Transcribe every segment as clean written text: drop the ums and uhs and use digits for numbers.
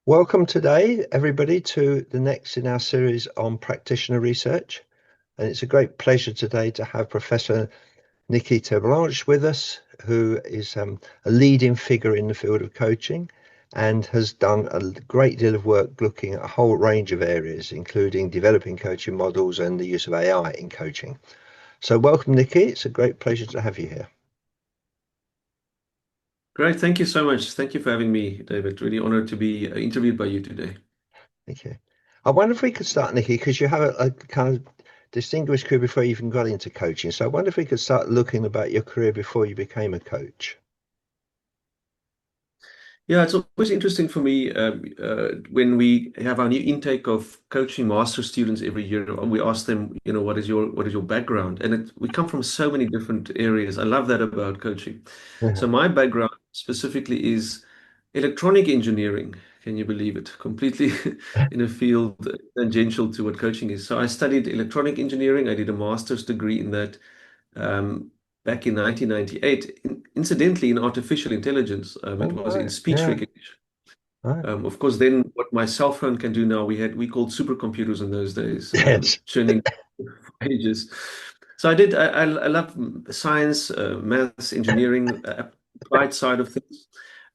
Welcome today, everybody, to the next in our series on practitioner research. And it's a great pleasure today to have Professor Nicky Terblanche with us, who is a leading figure in the field of coaching and has done a great deal of work looking at a whole range of areas, including developing coaching models and the use of AI in coaching. So welcome, Nicky. It's a great pleasure to have you here. Great. Thank you so much. Thank you for having me, David. Really honored to be interviewed by you today. Thank you. I wonder if we could start, Nicky, because you have a kind of distinguished career before you even got into coaching. So I wonder if we could start looking about your career before you became a coach. Yeah, it's always interesting for me when we have our new intake of coaching master students every year. We ask them, what is your background? And we come from so many different areas. I love that about coaching. So Mhm. my background specifically is electronic engineering. Can you believe it? Completely in a field tangential to what coaching is. So I studied electronic engineering. I did a master's degree in that um, back in 1998, incidentally in artificial intelligence. All It was in right. speech Yeah. recognition. Right. Of course, then what my cell phone can do now, we called supercomputers in those days, Yes. churning pages. So I love science, maths, engineering, applied side of things.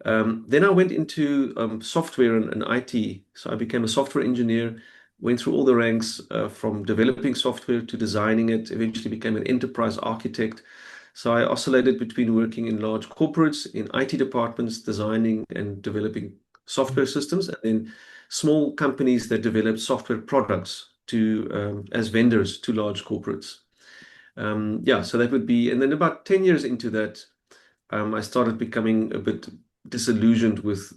Then I went into software and IT. So I became a software engineer, went through all the ranks from developing software to designing it, eventually became an enterprise architect. So I oscillated between working in large corporates, in IT departments, designing and developing software systems, and then small companies that develop software products to as vendors to large corporates. Yeah, so that would be, and then about 10 years into that, I started becoming a bit disillusioned with,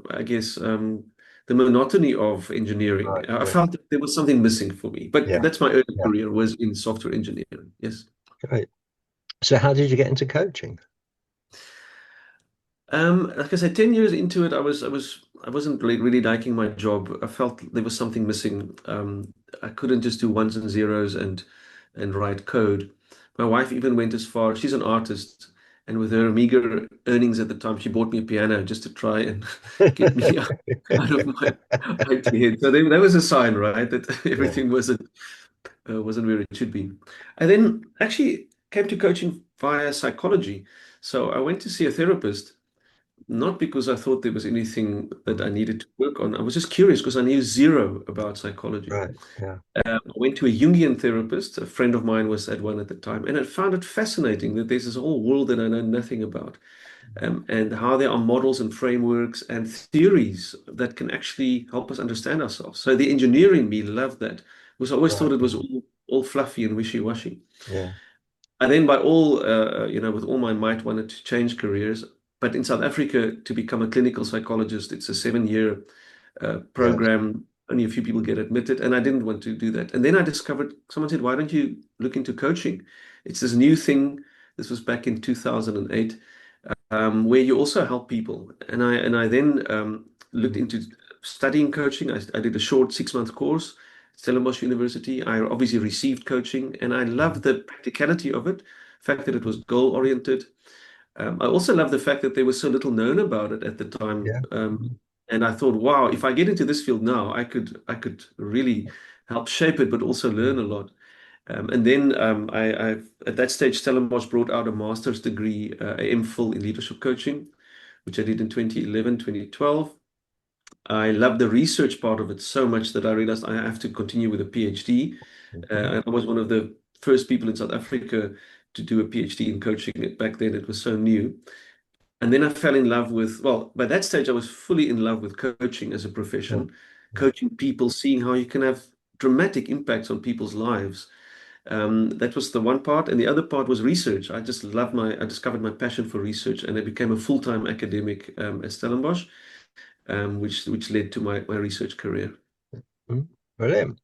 I guess, the monotony of engineering. Right. I Yeah. felt that there was something missing for me, but Yeah. that's my early Yeah. career was in software engineering. Yes. Great. So how did you get into coaching? Like I said, 10 years into it, I wasn't really liking my job. I felt there was something missing. I couldn't just do ones and zeros and write code. My wife even went as far, she's an artist, and with her meager earnings at the time, she bought me a piano just to try and get me out of my IT head. So that was a sign, right, that Yeah. everything wasn't where it should be. I then actually came to coaching via psychology. So I went to see a therapist not because I thought there was anything that I Mm. needed to work on. I was just curious because I knew zero about psychology. Right. Yeah. I went to a Jungian therapist. A friend of mine was at one at the time, and I found it fascinating that there's this whole world that I know nothing about, and how there are models and frameworks and theories that can actually help us understand ourselves. So the engineer in me loved that, because I always Right. thought it was Yeah. all fluffy and wishy-washy. Yeah. I then, by all, with all my might, wanted to change careers. But in South Africa, to become a clinical psychologist, it's a 7 year Yes. program. Only a few people get admitted, and I didn't want to do that. And then I discovered someone said, "Why don't you look into coaching? It's this new thing." This was back in 2008, where you also help people. And I then looked Mm. into studying coaching. I did a short 6 month course, Stellenbosch University. I obviously received coaching, and I Mm. loved the practicality of it, the fact that it was goal oriented. I also love the fact that there was so little known about it at the time. Yeah. Mm. And I thought, wow, if I get into this field now, I could really help shape it, but also Mm. learn a lot. And then at that stage, Stellenbosch brought out a master's degree, a MPhil in leadership coaching, which I did in 2011, 2012. I loved the research part of it so much that I realized I have to continue with a PhD. Mhm. I was one of the first people in South Africa to do a PhD in coaching. Back then, it was so new. And then I fell in love with, well, by that stage, I was fully in love with coaching as a Mm. profession, Mm. coaching people, seeing how you can have dramatic impacts on people's lives. That was the one part. And the other part was research. I discovered my passion for research, and I became a full-time academic at Stellenbosch, which led to my research career. Mm. Brilliant.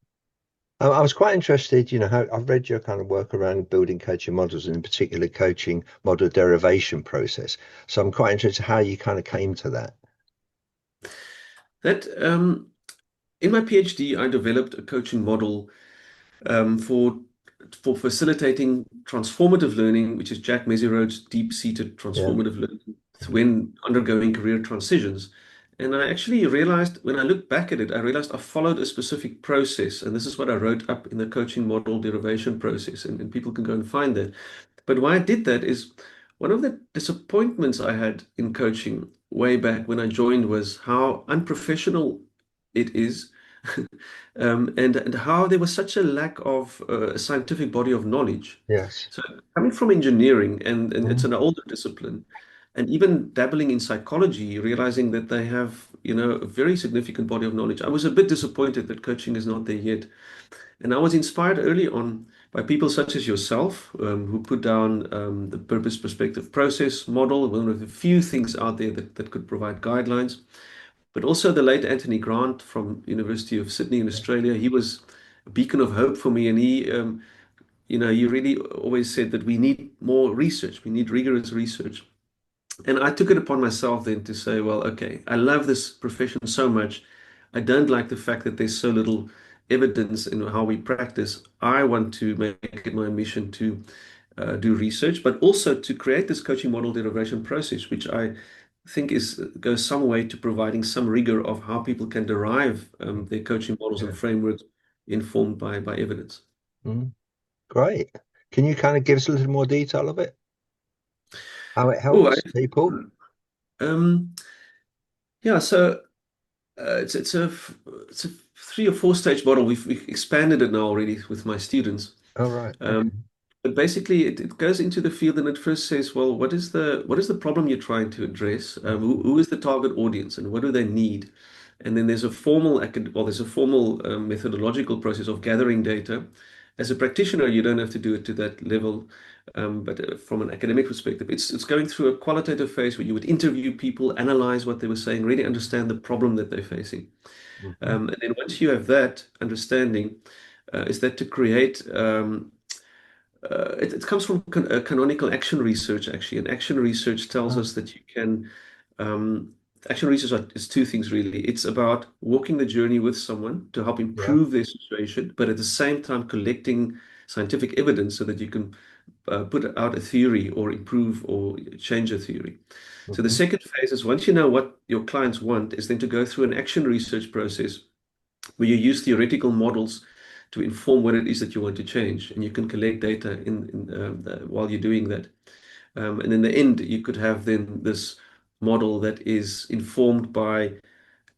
I was quite interested, how I've read your kind of work around building coaching models and in particular coaching model derivation process. So I'm quite interested how you kind of came to that. That In my PhD, I developed a coaching model um, for for facilitating transformative learning, which is Jack Meziroth's deep-seated Yeah. transformative learning when undergoing career transitions. And I actually realized when I look back at it, I realized I followed a specific process. And this is what I wrote up in the coaching model derivation process. And people can go and find that. But why I did that is one of the disappointments I had in coaching way back when I joined was how unprofessional it is. And how there was such a lack of a scientific body of knowledge. Yes. So coming from engineering, and it's Mm. an older discipline, and even dabbling in psychology, realizing that they have, a very significant body of knowledge. I was a bit disappointed that coaching is not there yet. And I was inspired early on by people such as yourself, who put down the purpose, perspective, process model, one of the few things out there that could provide guidelines. But also the late Anthony Grant from University of Sydney in Australia. He was a beacon of hope for me, and he really always said that we need more research. We need rigorous research. And I took it upon myself then to say, well, okay, I love this profession so much. I don't like the fact that there's so little evidence in how we practice. I want to make it my mission to do research, but also to create this coaching model derivation process, which I think goes some way to providing some rigor of how people can derive their coaching models and Yeah. frameworks informed by evidence. Mm. Great. Can you kind of give us a little more detail of it? How it Oh, helps people? um, yeah. So it's a 3 or 4 stage model. We've expanded it now already with my students. Oh, right. Um, Okay. but basically, it goes into the field and it first says, well, what is the problem you're trying to address? Who is the target audience and what do they need? And then there's a formal methodological process of gathering data. As a practitioner, you don't have to do it to that level, but from an academic perspective, it's going through a qualitative phase where you would interview people, analyze what they were saying, really understand the problem that they're facing. Mhm. And then once you have that understanding, is that to create it comes from canonical action research, actually. And action research tells Oh, us that you can. Um, Action research is two things, really. It's about walking the journey with someone to help yeah. improve their situation, but at the same time, collecting scientific evidence so that you can put out a theory or improve or change a theory. So the Mhm. second phase is once you know what your clients want, is then to go through an action research process where you use theoretical models to inform what it is that you want to change, and you can collect data while you're doing that. And in the end, you could have then this model that is informed by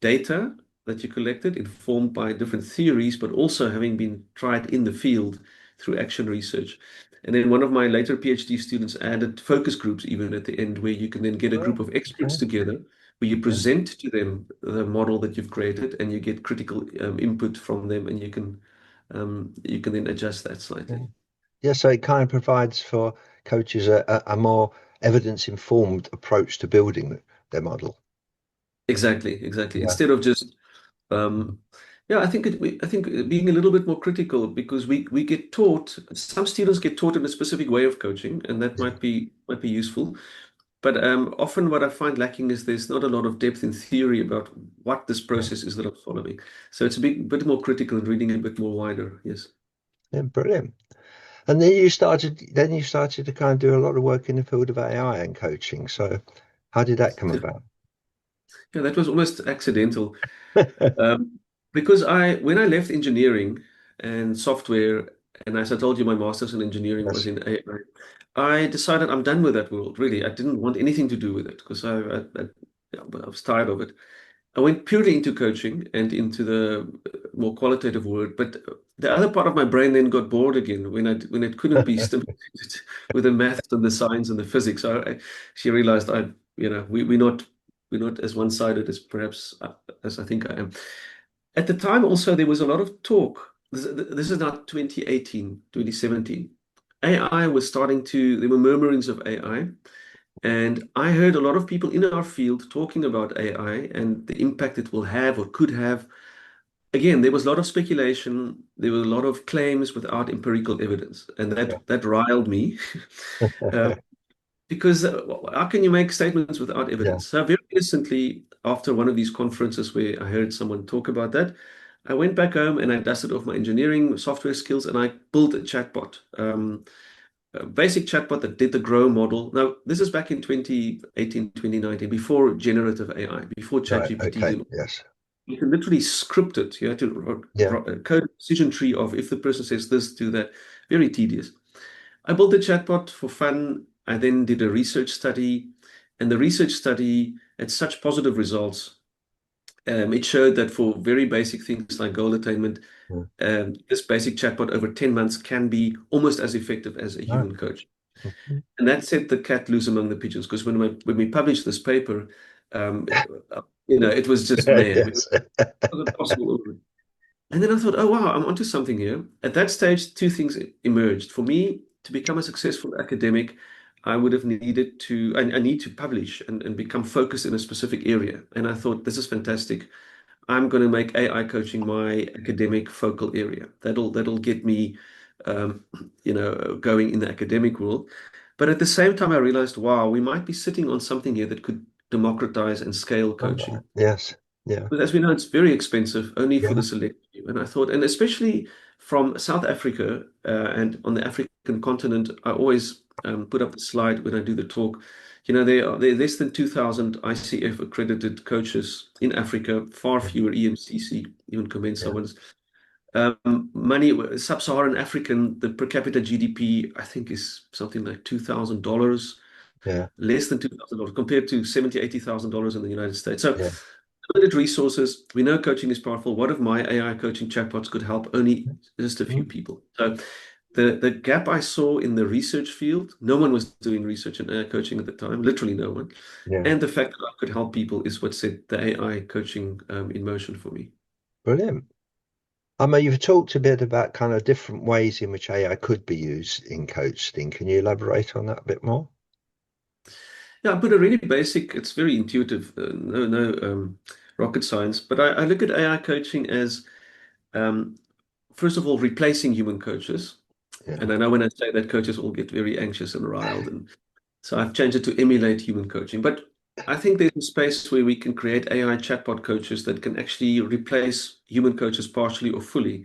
data that you collected, informed by different theories, but also having been tried in the field through action research. And then one of my later PhD students added focus groups even at the end, where you can then get a group Oh, of experts okay. together, where you Yeah. present to them the model that you've created, and you get critical input from them, and you can then adjust that Yeah. slightly. Yeah, so it kind of provides for coaches a more evidence-informed approach to building their model. Exactly, exactly. Yeah. Instead of just Um, yeah, I think being a little bit more critical because we get taught, some students get taught in a specific way of coaching, and that Yeah. might be useful. But often what I find lacking is there's not a lot of depth in theory about what this Yeah. process is that I'm following. So it's a bit more critical and reading a bit more wider. Yes. Yeah, brilliant. And then you started to kind of do a lot of work in the field of AI and coaching. So how did that come about? Yeah, that was almost accidental. Because when I left engineering and software, and as I told you, my master's in engineering was Yes. in AI, I decided I'm done with that world, really. I didn't want anything to do with it because yeah, I was tired of it. I went purely into coaching and into the more qualitative work, but the other part of my brain then got bored again when it couldn't be stimulated with the maths and the science and the physics. She realized we're not as one-sided as perhaps as I think I am. At the time, also, there was a lot of talk. This is now 2018, 2017. AI was there were murmurings of AI. And I heard a lot of people in our field talking about AI and the impact it will have or could have. Again, there was a lot of speculation. There were a lot of claims without empirical evidence. And Yeah. that riled me. Um, because how can you make statements without Yeah. evidence? So very recently, after one of these conferences where I heard someone talk about that, I went back home and I dusted off my engineering software skills and I built a chatbot. a basic chatbot that did the grow model. Now, this is back in 2018, 2019, before generative AI, before Right. ChatGPT. Okay. Yes. You can literally script it. You had to Yeah. code a decision tree of if the person says this, do that. Very tedious. I built the chatbot for fun. I then did a research study, and the research study had such positive results. It showed that for very basic things like goal attainment, Mm. this basic chatbot over 10 months can be almost as effective as a Right. human coach. Mhm. And that set the cat loose among the pigeons because when we published this paper, um, it was just mayhem. It Yes. wasn't possible. And then I thought, oh wow, I'm onto something here. At that stage, two things emerged. For me to become a successful academic, I would have needed to, I need to publish and become focused in a specific area. And I thought, this is fantastic. I'm going to make AI coaching my academic focal area. That'll get me, um, going in the academic world. But at the same time, I realized, wow, we might be sitting on something here that could democratize and scale All right. coaching. Yes. Yeah. But as we know, it's very expensive, only for Yeah. the select few. And I thought, and especially from South Africa and on the African continent, I always put up the slide when I do the talk. There are less than 2,000 ICF accredited coaches in Africa, far Yeah. fewer EMCC, even Comensa Yeah. ones. Money, sub-Saharan African, the per capita GDP, I think, is something like $2,000, Yeah. less than $2,000 compared to $70,000, $80,000 in the United States. So Yeah. limited resources. We know coaching is powerful. What if my AI coaching chatbots could help only just a few Mm. people? So the gap I saw in the research field, no one was doing research in AI coaching at the time, literally no one. Yeah. And the fact that I could help people is what set the AI coaching in motion for me. Brilliant. I mean, you've talked a bit about kind of different ways in which AI could be used in coaching. Can you elaborate on that a bit more? Yeah, I put a really basic, it's very intuitive, no rocket science, but I look at AI coaching as, um, first of all, replacing human coaches. Yeah. And I know when I say that, coaches all get very anxious and riled. And so I've changed it to emulate human coaching. But I think there's a space where we can create AI chatbot coaches that can actually replace human coaches partially or fully.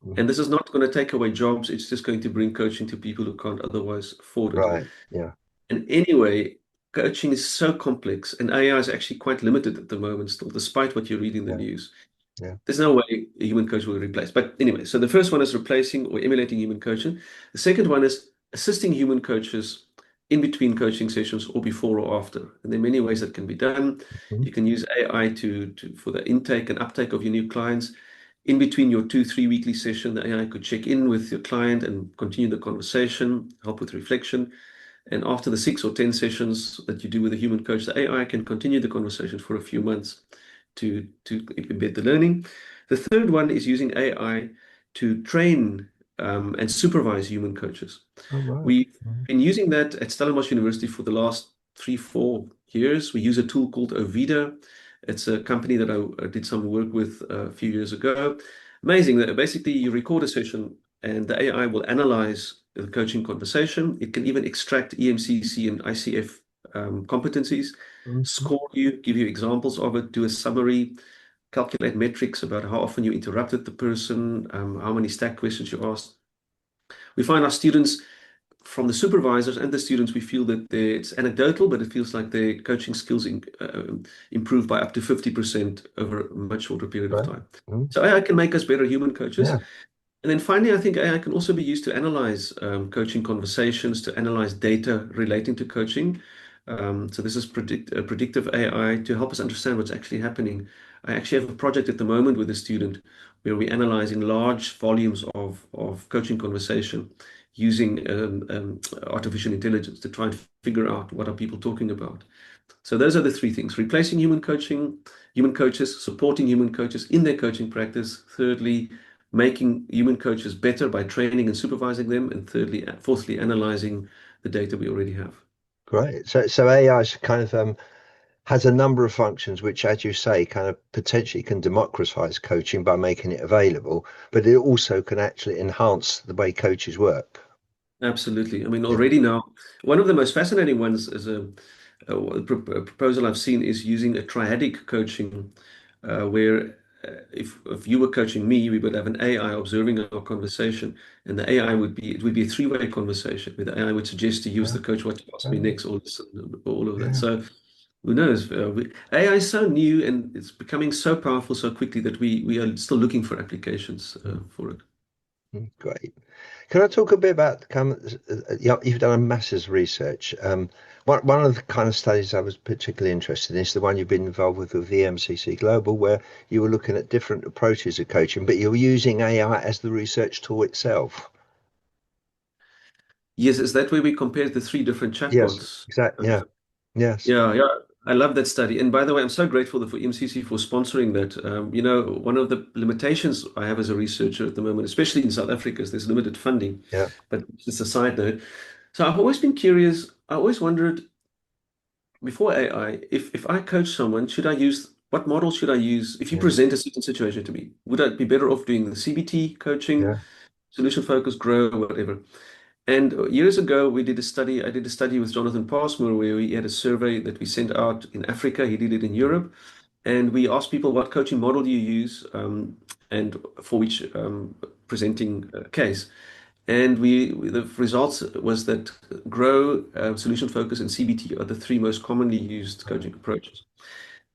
Mhm. And this is not going to take away jobs. It's just going to bring coaching to people who can't otherwise afford it. Right. Yeah. And anyway, coaching is so complex, and AI is actually quite limited at the moment still, despite what you read in the Yeah. news. Yeah. There's no way a human coach will replace. But anyway, so the first one is replacing or emulating human coaching. The second one is assisting human coaches in between coaching sessions or before or after. And there are many ways that can be done. Mhm. You can use AI to for the intake and uptake of your new clients. In between your 2, 3 weekly session, the AI could check in with your client and continue the conversation, help with reflection. And after the 6 or 10 sessions that you do with a human coach, the AI can continue the conversation for a few months to embed the learning. The third one is using AI to train and supervise human coaches. All right. We've Mhm. been using that at Stellenbosch University for the last 3, 4 years. We use a tool called Ovida. It's a company that I did some work with a few years ago. Amazing that basically you record a session and the AI will analyze the coaching conversation. It can even extract EMCC and ICF competencies, Mhm. score you, give you examples of it, do a summary, calculate metrics about how often you interrupted the person, how many stack questions you asked. We find our students, from the supervisors and the students, we feel that it's anecdotal, but it feels like their coaching skills improve by up to 50% over a much shorter period of Right. time. Mhm. So AI can make us better human coaches. Yeah. And then finally, I think AI can also be used to analyze coaching conversations, to analyze data relating to coaching. So this is predictive AI to help us understand what's actually happening. I actually have a project at the moment with a student where we're analyzing large volumes of coaching conversation using artificial intelligence to try and figure out what are people talking about. So those are the three things: replacing human coaching, human coaches, supporting human coaches in their coaching practice. Thirdly, making human coaches better by training and supervising them. And fourthly, analyzing the data we already have. Great. So AI is kind of has a number of functions which, as you say, kind of potentially can democratize coaching by making it available, but it also can actually enhance the way coaches work. Absolutely. I mean, Yeah. already now, one of the most fascinating ones is a proposal I've seen is using a triadic coaching, where if you were coaching me, we would have an AI observing our conversation, and the AI would be a three-way conversation where the AI would suggest to use Yeah. the coach what to ask me Oh, next, all of that. yeah. So who knows? AI is so new and it's becoming so powerful so quickly that we are still looking for applications Mm, for it. great. Can I talk a bit about you've done a massive research. One of the kind of studies I was particularly interested in is the one you've been involved with the MCC Global, where you were looking at different approaches of coaching, but you're using AI as the research tool itself. Yes, is that where we compared the three different Yes, chatbots? exactly. Yeah. Yes. Yeah, yeah, I love that study. And by the way, I'm so grateful for MCC for sponsoring that. One of the limitations I have as a researcher at the moment, especially in South Africa, is there's limited funding. Yeah. But just a side note. So I've always been curious. I always wondered before AI, if I coach someone, what model should I use? If you Yeah. present a certain situation to me, would I be better off doing the CBT coaching, Yeah. solution focus, grow, whatever? And years ago, we did a study. I did a study with Jonathan Passmore where we had a survey that we sent out in Africa. He did it in Europe. And we asked people what coaching model do you use and for which presenting case. And the results was that Grow, Solution Focus, and CBT are the three most commonly used Right. coaching approaches.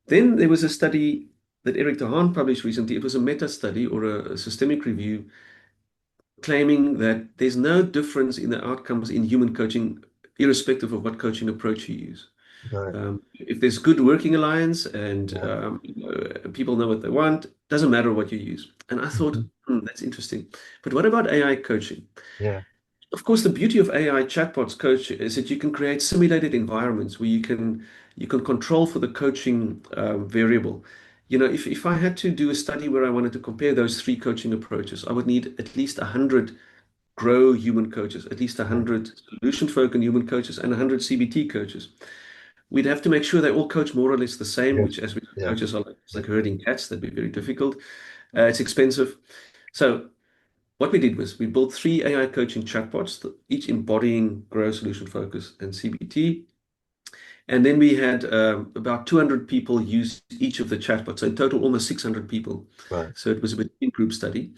Then there was a study that Eric de Haan published recently. It was a meta study or a systemic review claiming that there's no difference in the outcomes in human coaching, irrespective of what coaching approach you use. Right. If there's good working alliance and Yeah. people know what they want, doesn't matter what you use. And I thought, Mhm. that's interesting. But what about AI coaching? Yeah. Of course, the beauty of AI chatbots coach is that you can create simulated environments where you can control for the coaching variable. If I had to do a study where I wanted to compare those three coaching approaches, I would need at least 100 grow human coaches, at least Yeah. 100 solution focused human coaches, and 100 CBT coaches. We'd have to make sure they all coach more or less the same, Yeah. which, as we know, Yeah. coaches are like, it's like herding cats. That'd be very difficult. It's expensive. So what we did was we built three AI coaching chatbots, each embodying Grow, Solution Focus, and CBT. And then we had about 200 people use each of the chatbots. So in total, almost 600 people. Right. So it was a bit group study.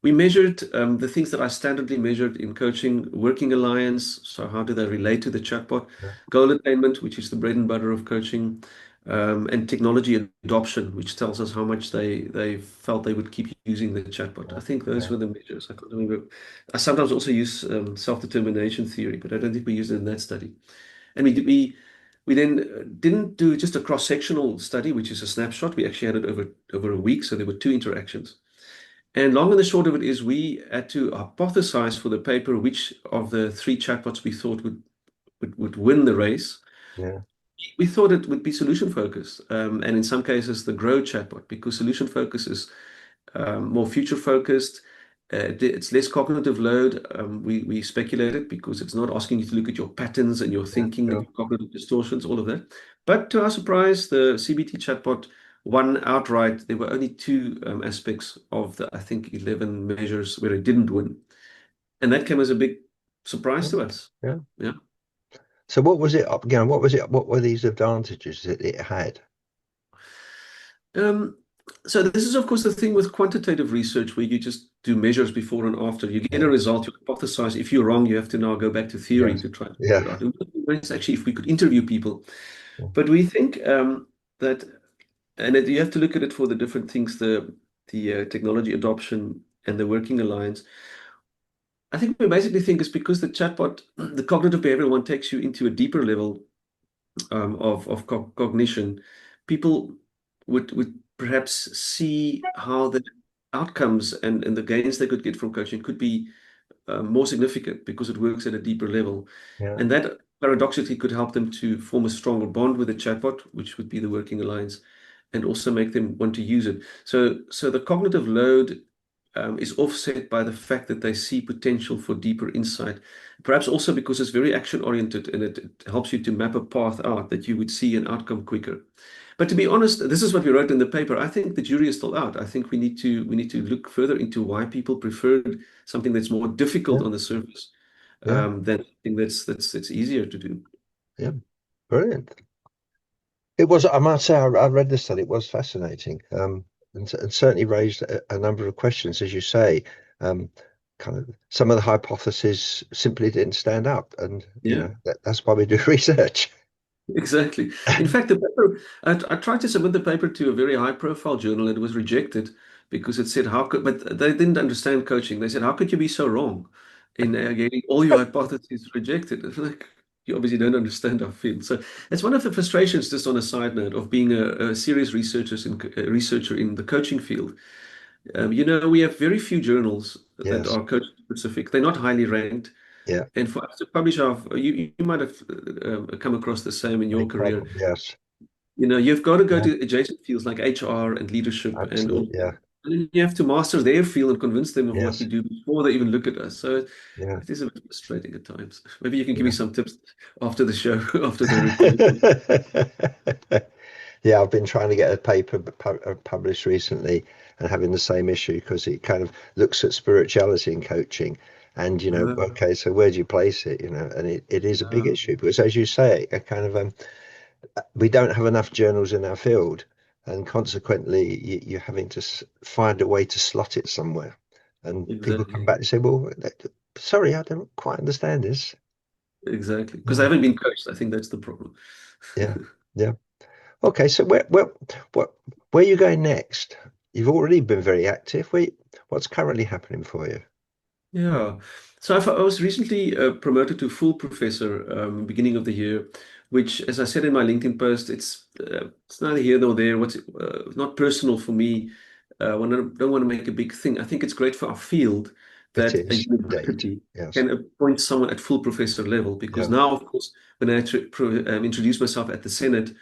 We measured the things that I standardly measured in coaching, working alliance. So how do they relate to the chatbot? Yeah. Goal attainment, which is the bread and butter of coaching, and technology adoption, which tells us how much they felt they would keep using the chatbot. I think those Yeah. were the measures. I can't remember. I sometimes also use self-determination theory, but I don't think we used it in that study. And we then didn't do just a cross-sectional study, which is a snapshot. We actually had it over a week, so there were two interactions. And long and the short of it is we had to hypothesize for the paper which of the three chatbots we thought would win the race. Yeah. We thought it would be solution focused, and in some cases the grow chatbot, because solution focus is more future focused. It's less cognitive load. We speculated because it's not asking you to look at your patterns and your Yeah. thinking and Sure. your cognitive distortions, all of that. But to our surprise, the CBT chatbot won outright. There were only two aspects of the, I think, 11 measures where it didn't win. And that came as a big surprise Yeah. to us. Yeah. Yeah. So what was it again? What was it? What were these advantages that it had? Um, so this is, of course, the thing with quantitative research where you just do measures before and after. You get a Yeah. result, you hypothesize. If you're wrong, you have to now go back to theory Yes. to try and Yeah. figure it out. It would be nice actually if we could interview people. But we think that, you have to look at it for the different things, the technology adoption and the working alliance. I think we basically think it's because the chatbot, the cognitive behavioral one, takes you into a deeper level of cognition, people would perhaps see how the outcomes and the gains they could get from coaching could be more significant because it works at a deeper level. Yeah. And that paradoxically could help them to form a stronger bond with the chatbot, which would be the working alliance, and also make them want to use it. So the cognitive load is offset by the fact that they see potential for deeper insight. Perhaps also because it's very action oriented and it helps you to map a path out that you would see an outcome quicker. But to be honest, this is what we wrote in the paper. I think the jury is still out. I think we need to look further into why people preferred something that's more difficult Yeah. on the surface Yeah. than something that's easier to do. Yeah. Brilliant. It was, I must say, I read this study. It was fascinating. and certainly raised a number of questions, as you say. Um, kind of some of the hypotheses simply didn't stand up, and Yeah. that's why we do research. Exactly. In fact, the paper, I tried to submit the paper to a very high-profile journal and it was rejected because it said, how could, but they didn't understand coaching. They said, how could you be so wrong in getting all your hypotheses rejected? It's like, you obviously don't understand our field. So it's one of the frustrations, just on a side note, of being a serious a researcher in the coaching field. We have very few journals that Yes, are coach specific. They're not highly ranked. yeah, And for us to publish our, you might have come across the same in no your career. problem. Yes, You've got to go yeah, to adjacent fields like HR and leadership, and absolutely. Yeah, then you have to master their field and convince them of what we yes, do before they even look at us. So yeah, it is a bit frustrating at times. Maybe you can give me yeah. some tips after the show, after the recording. Yeah, I've been trying to get a paper published recently and having the same issue because it kind of looks at spirituality in coaching. And, Uh, okay, so where do you place it? And it is a big uh, issue because, as you say, a kind of we don't have enough journals in our field, and consequently, you're having to find a way to slot it somewhere. And people come exactly, back and say, "Well, sorry, I don't quite understand this." exactly. Because I Yeah, haven't been coached. I think that's the problem. yeah, yeah. Okay, so where are you going next? You've already been very active. What's currently happening for you? Yeah. So I was recently promoted to full professor beginning of the year, which, as I said in my LinkedIn post, it's neither here nor there. What's not personal for me. Don't want to make a big thing. I think it's great for our field It that a is indeed. university Yes. can appoint someone at full professor level. Because Yeah. now, of course, when I introduced myself at the Senate,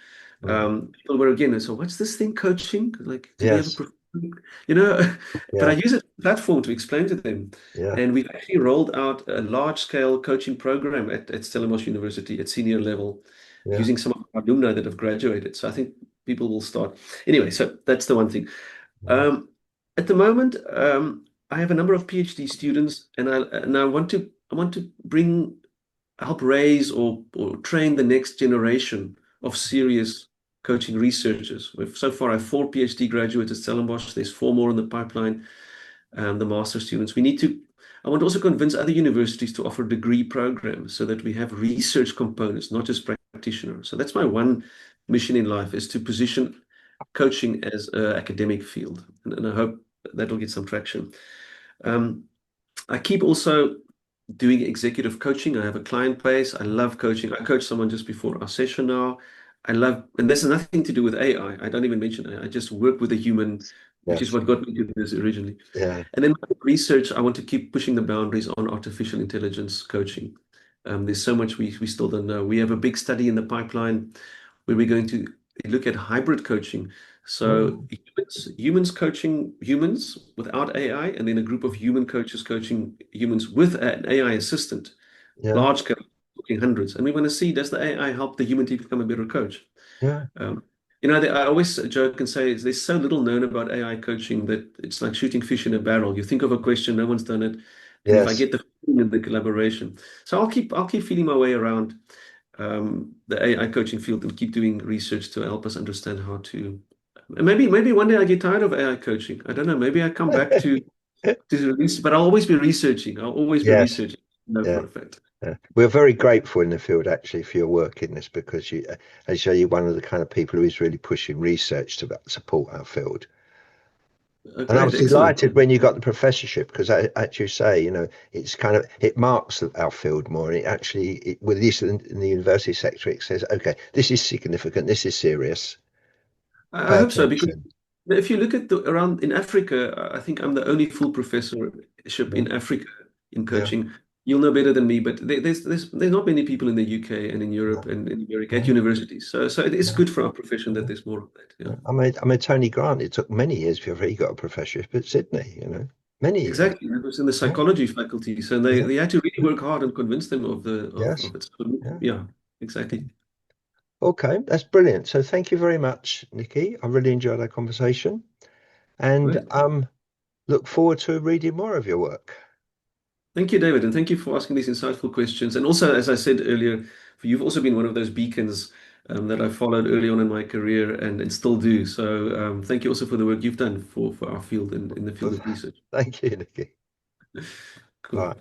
Mm. people were again, so what's this thing coaching? Like, do we have a Yes. professor? You know, but I Yeah. use it as a platform to explain to them. Yeah. And we've actually rolled out a large-scale coaching program at Stellenbosch University at senior level, Yeah. using some of our alumni that have graduated. So I think people will start. Anyway, so that's the one thing. Mm. Um, at the moment, I have a number of PhD students, and I want to help raise or train the next generation of serious coaching researchers. So far, I have four PhD graduates at Stellenbosch. There's four more in the pipeline, the master students. I want to also convince other universities to offer degree programs so that we have research components, not just practitioners. So that's my one mission in life, is to position coaching as an academic field. And I hope that will get some traction. Um, I keep also doing executive coaching. I have a client base. I love coaching. I coached someone just before our session now. And this has nothing to do with AI. I don't even mention AI. I just work with a human, which is Yes. what got me to this originally. Yeah. And then my research, I want to keep pushing the boundaries on artificial intelligence coaching. There's so much we still don't know. We have a big study in the pipeline where we're going to look at hybrid coaching. So Mm. humans coaching humans without AI, and then a group of human coaches coaching humans with an AI assistant, Yeah. large scale, talking hundreds. And we want to see, does the AI help the human to become a better coach? Yeah. Um, I always joke and say there's so little known about AI coaching that it's like shooting fish in a barrel. You think of a question, no one's done it, and if I Yes. get the feeling and the collaboration, so I'll keep feeling my way around the AI coaching field and keep doing research to help us understand how to. And maybe one day I get tired of AI coaching. I don't know. Maybe I come back to the research, but I'll always be researching. I'll always be Yes. researching. No, Yeah. for a fact. Yeah. We're very grateful in the field actually for your work in this because as you say, you're one of the kind of people who is really pushing research to support our field. And I Great, was excellent. delighted when you got the professorship because, as you say, it's kind of it marks our field more. And it actually, with this in the university sector, it says, okay, this is significant, this is serious. I Pay hope so, because attention. if you look at around in Africa, I think I'm the only full professorship Yeah, in Africa in yeah, coaching. You'll know better than me, but there's not many people in the UK and in yeah, Europe and in America at yeah, universities. So it is yeah, good for our profession that yeah. there's more of that. Yeah. Yeah. I mean, Tony Grant. It took many years before he got a professorship at Sydney. Many years. Exactly. I was in the Yeah, psychology faculty, so they, yeah, they had to really work hard and convince them of the yes, of it. So, yeah. yeah, exactly. Okay, that's brilliant. So thank you very much, Nikki. I really enjoyed our conversation, and Great. look forward to reading more of your work. Thank you, David, and thank you for asking these insightful questions. And also, as I said earlier, you've also been one of those beacons that I followed early on in my career and still do. So thank you also for the work you've done for our field in the field of research. Thank you, Nicky. Cool. Right.